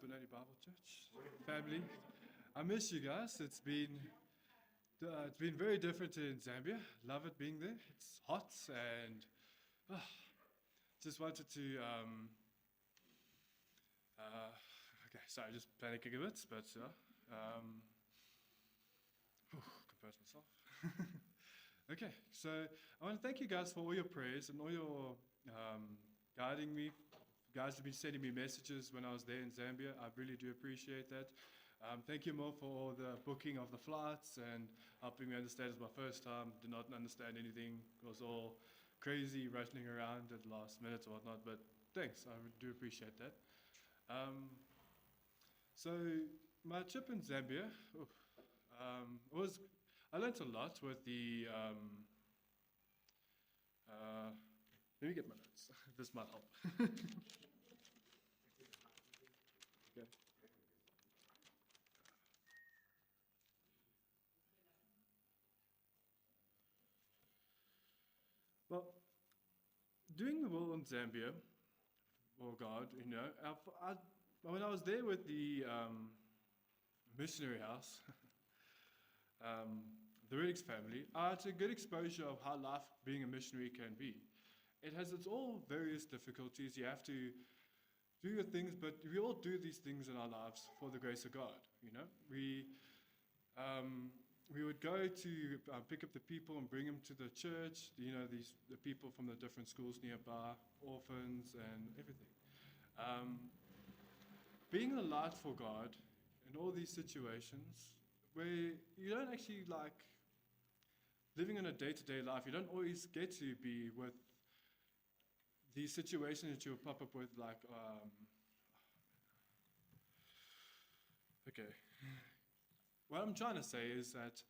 Benoni Bible Church family. I miss you guys. It's been very different in Zambia. Love it being there. It's hot and ah, just wanted to. Okay, sorry, just panicking a bit, but compose myself. Okay, so I want to thank you guys for all your prayers and all your guiding me. You guys have been sending me messages when I was there in Zambia. I really do appreciate that. Thank you more for all the booking of the flights and helping me understand. It was my first time. Did not understand anything. It was all crazy, rushing around at the last minute or whatnot. But thanks, I do appreciate that. So my trip in Zambia was. I learned a lot with the. Let me get my notes. This might help. Okay. Well, doing the will in Zambia, oh God, when I was there with the missionary house, the Riddick's family, I had a good exposure of how life being a missionary can be. It has its all various difficulties. You have to do your things, but we all do these things in our lives for the grace of God. You know, we would go to pick up the people and bring them to the church. You know, the people from the different schools nearby, orphans and everything. Being a light for God in all these situations where you don't actually like living in a day-to-day life, you don't always get to be with these situations that you'll pop up with, like, okay. What I'm trying to say is that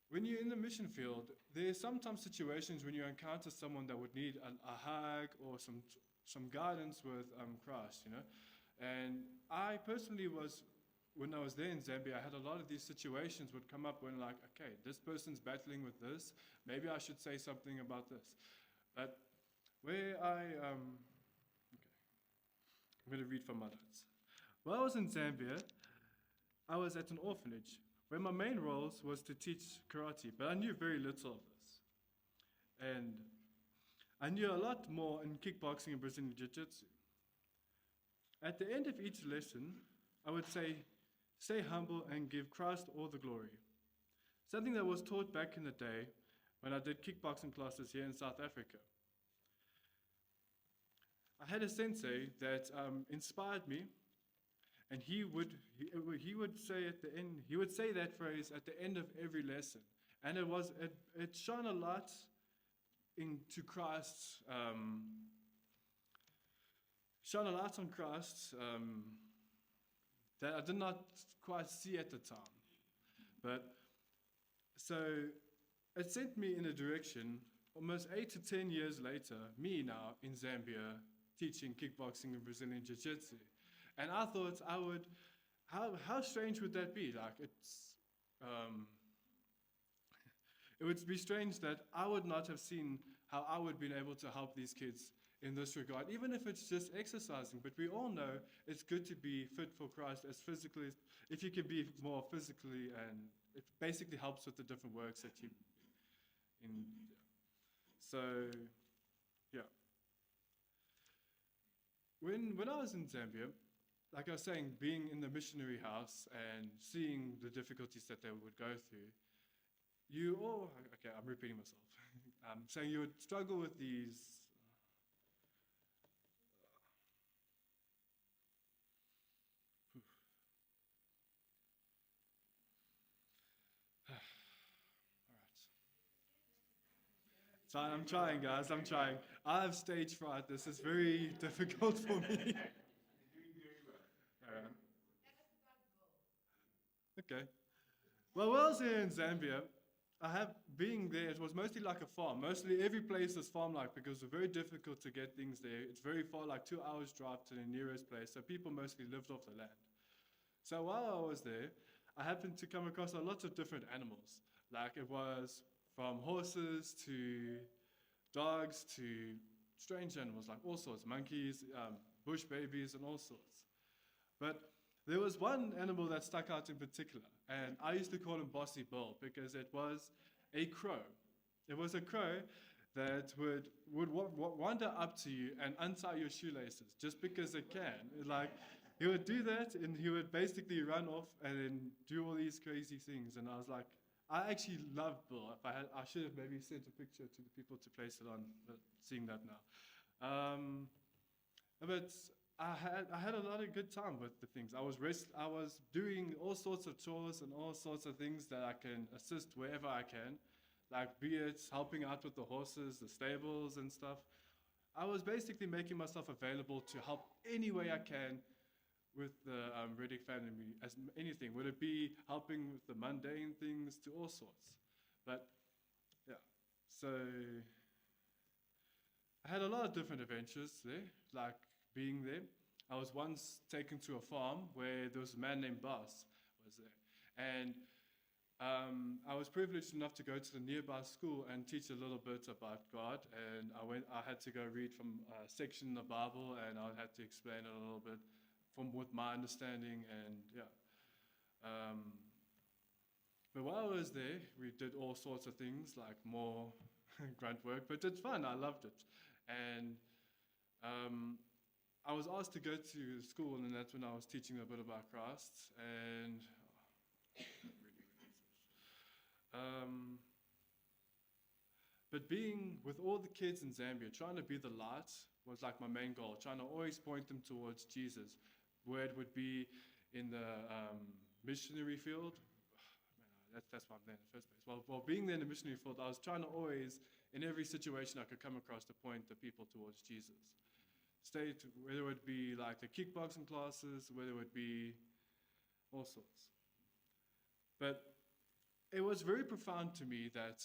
when you're in the mission field, there's sometimes situations when you encounter someone that would need a hug or some guidance with Christ, you know. And I personally when I was there in Zambia, I had a lot of these situations would come up when like, okay, this person's battling with this, maybe I should say something about this. But where okay, I'm going to read from my notes. While I was in Zambia, I was at an orphanage where my main roles was to teach karate, but I knew very little of this. And I knew a lot more in kickboxing and Brazilian Jiu-Jitsu. At the end of each lesson, I would say, stay humble and give Christ all the glory. Something that was taught back in the day when I did kickboxing classes here in South Africa. I had a sensei that inspired me, and he would say at the end, he would say that phrase at the end of every lesson, and it shone a light into Christ, shone a light on Christ that I did not quite see at the time, but so it sent me in a direction. Almost 8 to 10 years later, me now in Zambia teaching kickboxing and Brazilian Jiu-Jitsu. And I thought how strange would that be? Like it would be strange that I would not have seen how I would have been able to help these kids in this regard, even if it's just exercising. But we all know it's good to be fit for Christ as physically, if you can be more physically, and it basically helps with the different works that you in. So, yeah. When I was in Zambia, like I was saying, being in the missionary house and seeing the difficulties that they would go through, okay, I'm repeating myself. I'm saying you would struggle with these. So I'm trying, guys. I'm trying. I have stage fright. This is very difficult for me. Okay. Well, when I was here in Zambia, being there, it was mostly like a farm. Mostly every place is farm-like because it's very difficult to get things there. It's very far, like 2 hours drive to the nearest place. So people mostly lived off the land. So while I was there, I happened to come across a lot of different animals. Like it was from horses to dogs to strange animals, like all sorts, monkeys, bush babies, and all sorts. But There was one animal that stuck out in particular, and I used to call him Bossy Bill because it was a crow. It was a crow that would wander up to you and untie your shoelaces just because it can. Like, he would do that, and he would basically run off and then do all these crazy things. And I was like, I actually love Bill. If I should have maybe sent a picture to the people to place it on, but seeing that now. But I had a lot of good time with the things. I was doing all sorts of chores and all sorts of things that I can assist wherever I can, like be it helping out with the horses, the stables and stuff. I was basically making myself available to help any way I can with the Riddick family, as anything. Would it be helping with the mundane things to all sorts? But yeah, so I had a lot of different adventures there, like being there. I was once taken to a farm where there was a man named Bas was there, and I was privileged enough to go to the nearby school and teach a little bit about God. And I had to go read from a section in the Bible, and I had to explain it a little bit with my understanding. And yeah. But while I was there, we did all sorts of things, like more grunt work, but it's fun. I loved it. And I was asked to go to school, and that's when I was teaching a bit about Christ. And but being with all the kids in Zambia, trying to be the light was like my main goal, trying to always point them towards Jesus, where it would be in the missionary field. That's why I'm there in the first place. While being there in the missionary field, I was trying to always, in every situation I could come across, to point the people towards Jesus. Whether it would be like the kickboxing classes, whether it would be all sorts. But it was very profound to me that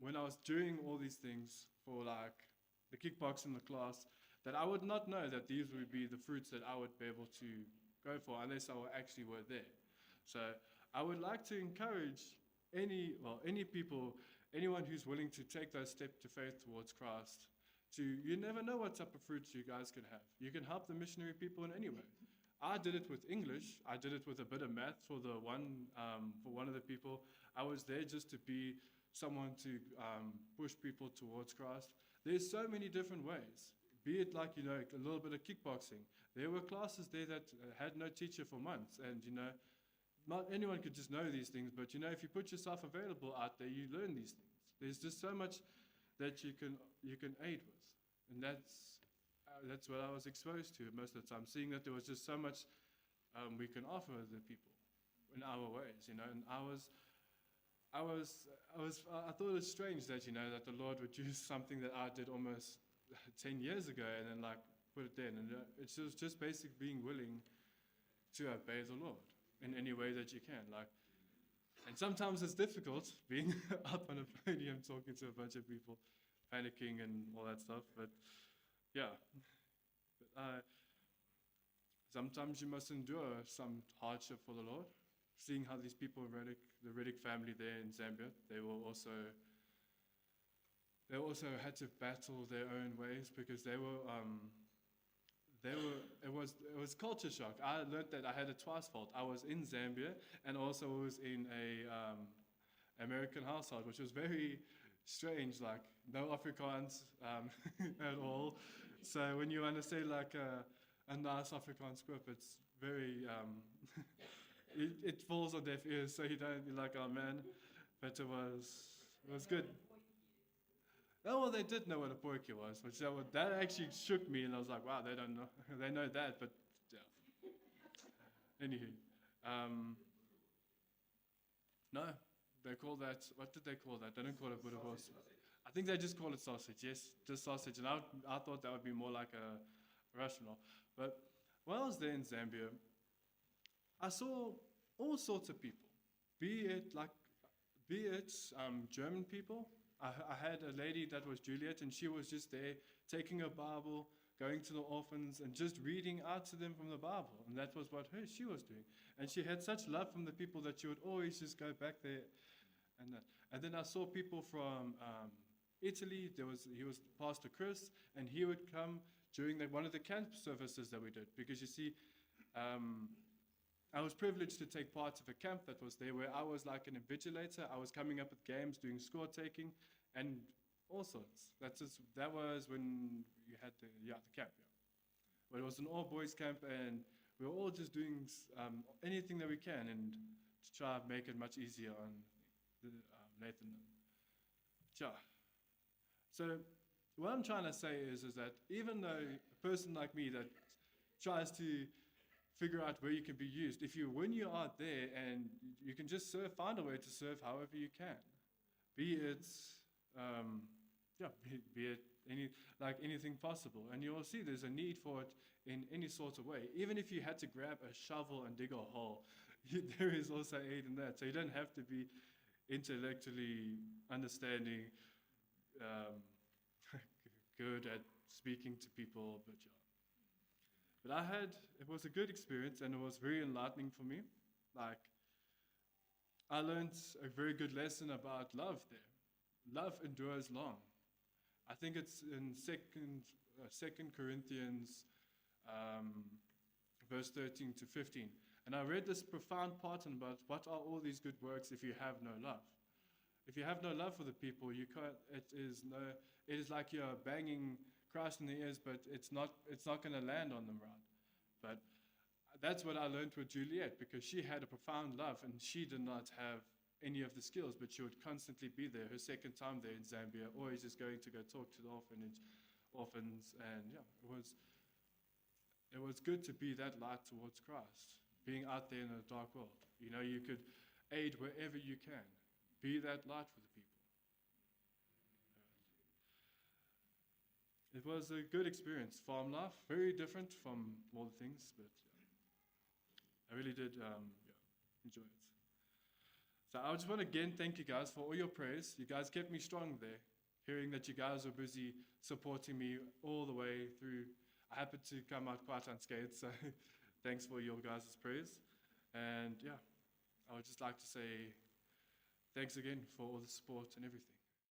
when I was doing all these things for like the kickboxing class, that I would not know that these would be the fruits that I would be able to go for unless I actually were there. So I would like to encourage any people, anyone who's willing to take those steps to faith towards Christ, you never know what type of fruits you guys can have. You can help the missionary people in any way. I did it with English. I did it with a bit of math for one of the people. I was there just to be someone to push people towards Christ. There's so many different ways. Be it like, a little bit of kickboxing. There were classes there that had no teacher for months, and not anyone could just know these things, but if you put yourself available out there, you learn these things. There's just so much that you can aid with, and that's what I was exposed to most of the time, seeing that there was just so much we can offer the people in our ways, and I thought it was strange that that the Lord would use something that I did almost 10 years ago and then put it in, and it was just basically being willing to obey the Lord in any way that you can, and sometimes it's difficult being up on a podium talking to a bunch of people, panicking and all that stuff, but yeah. Sometimes you must endure some hardship for the Lord. Seeing how these people, the Riddick family there in Zambia, they also had to battle their own ways because it was culture shock. I learned that I had a twice fault. I was in Zambia and also was in a American household, which was very strange, like no Afrikaans at all. So when you want to say a nice Afrikaans quip, it's very it falls on deaf ears. So you don't be like, oh man, but it was good. Oh, well, they did know what a porky was, which that actually shook me, and I was like, wow, they don't know. They know that, but yeah. Anywho, no, they call that, what did they call that? They don't call it boerewors. I think they just call it sausage, yes, just sausage. And I thought that would be more like a rational. But while I was there in Zambia, I saw all sorts of people, be it German people. I had a lady that was Juliet, and she was just there taking a Bible, going to the orphans, and just reading out to them from the Bible. And that was what she was doing. And she had such love from the people that she would always just go back there. And then I saw people from Italy. He was Pastor Chris, and he would come during one of the camp services that we did. Because you see, I was privileged to take part of a camp that was there where I was like an invigilator. I was coming up with games, doing score taking, and all sorts. That was when you had the camp. Yeah. But it was an all boys camp, and we were all just doing anything that we can, and to try and make it much easier on Nathan. Yeah. So what I'm trying to say is that even though a person like me that tries to figure out where you can be used, when you are there and you can just find a way to serve however you can, be it be it anything possible, and you will see there's a need for it in any sort of way. Even if you had to grab a shovel and dig a hole, there is also aid in that. So you don't have to be intellectually understanding, good at speaking to people, but yeah. It was a good experience, and it was very enlightening for me. Like, I learned a very good lesson about love there. Love endures long. I think it's in Second Corinthians, verse 13 to 15. And I read this profound part about what are all these good works if you have no love. If you have no love for the people, you can't. It is like you're banging Christ in the ears, but it's not going to land on them right. But that's what I learned with Juliet, because she had a profound love, and she did not have any of the skills, but she would constantly be there. Her second time there in Zambia, always just going to go talk to the orphans, and yeah, it was good to be that light towards Christ, being out there in a dark world. You could aid wherever you can. Be that light for the people. It was a good experience. Farm life, very different from all the things, but I really did enjoy it. So I just want to again thank you guys for all your prayers. You guys kept me strong there, hearing that you guys were busy supporting me all the way through. I happened to come out quite unscathed, so thanks for your guys' prayers. And yeah, I would just like to say thanks again for all the support and everything.